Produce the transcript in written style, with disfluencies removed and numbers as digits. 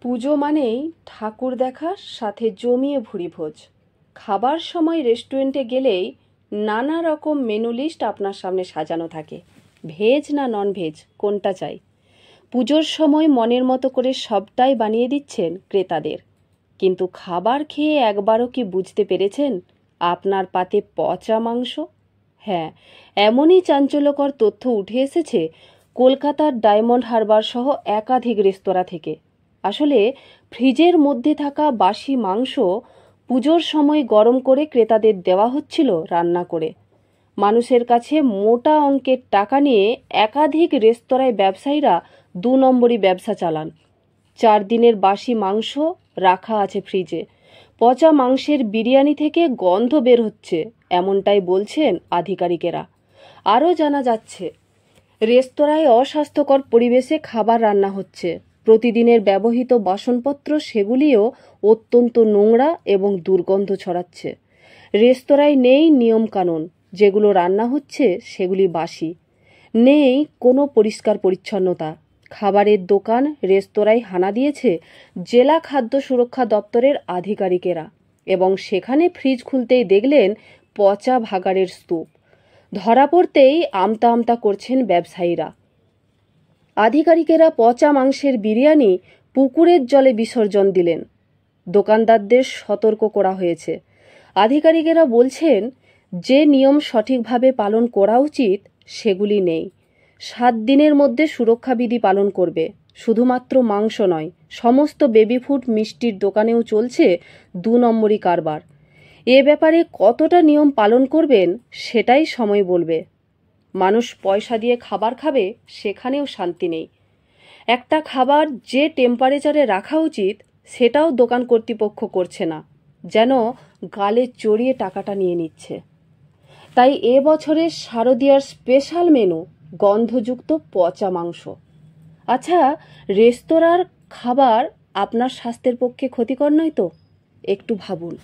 পুজো মানেই ঠাকুর দেখা, সাথে জমিয়ে ভুরিভোজ। খাবার সময় রেস্টুরেন্টে গেলেই নানা রকম মেনু লিস্ট আপনার সামনে সাজানো থাকে। ভেজ না নন ভেজ কোনটা চাই? পুজোর সময় মনের মতো করে সবটাই বানিয়ে দিচ্ছেন ক্রেতাদের। কিন্তু খাবার খেয়ে একবারও কি বুঝতে পেরেছেন আপনার পাতে পচা মাংস? হ্যাঁ, এমনই চাঞ্চল্যকর তথ্য উঠে এসেছে কলকাতার ডায়মন্ড হারবার সহ একাধিক রেস্তোরাঁ থেকে। আসলে ফ্রিজের মধ্যে থাকা বাসি মাংস পুজোর সময় গরম করে ক্রেতাদের দেওয়া হচ্ছিল রান্না করে। মানুষের কাছে মোটা অঙ্কের টাকা নিয়ে একাধিক রেস্তোরাঁয় ব্যবসায়ীরা ২ নম্বরই ব্যবসা চালান। ৪ দিনের বাসি মাংস রাখা আছে ফ্রিজে। পচা মাংসের বিরিয়ানি থেকে গন্ধ বের হচ্ছে, এমনটাই বলছেন আধিকারিকেরা। আরও জানা যাচ্ছে, রেস্তোরাঁয় অস্বাস্থ্যকর পরিবেশে খাবার রান্না হচ্ছে। প্রতিদিনের ব্যবহৃত বাসনপত্র সেগুলিও অত্যন্ত নোংরা এবং দুর্গন্ধ ছড়াচ্ছে। রেস্তোরাঁয় নেই নিয়মকানুন, যেগুলো রান্না হচ্ছে সেগুলি বাসি। নেই কোনো পরিষ্কার পরিচ্ছন্নতা। খাবারের দোকান, রেস্তোরাঁয় হানা দিয়েছে জেলা খাদ্য সুরক্ষা দপ্তরের আধিকারিকেরা, এবং সেখানে ফ্রিজ খুলতেই দেখলেন পচা ভাগাড়ের স্তূপ। ধরা পড়তেই আমতা আমতা করছেন ব্যবসায়ীরা। আধিকারিকেরা পচা মাংসের বিরিয়ানি পুকুরের জলে বিসর্জন দিলেন। দোকানদারদের সতর্ক করা হয়েছে। আধিকারিকেরা বলছেন, যে নিয়ম সঠিকভাবে পালন করা উচিত সেগুলি নেই। 7 দিনের মধ্যে সুরক্ষাবিধি পালন করবে। শুধুমাত্র মাংস নয়, সমস্ত বেবি ফুড, মিষ্টির দোকানেও চলছে 2 নম্বরই কারবার। এ ব্যাপারে কতটা নিয়ম পালন করবেন সেটাই সময় বলবে। মানুষ পয়সা দিয়ে খাবার খাবে, সেখানেও শান্তি নেই। একটা খাবার যে টেম্পারেচারে রাখা উচিত সেটাও দোকান কর্তৃপক্ষ করছে না, যেন গালে চড়িয়ে টাকাটা নিয়ে নিচ্ছে। তাই এবছরের শারদীয়ার স্পেশাল মেনু গন্ধযুক্ত পচা মাংস। আচ্ছা, রেস্তোরাঁর খাবার আপনার স্বাস্থ্যের পক্ষে ক্ষতিকর নয় তো? একটু ভাবুন।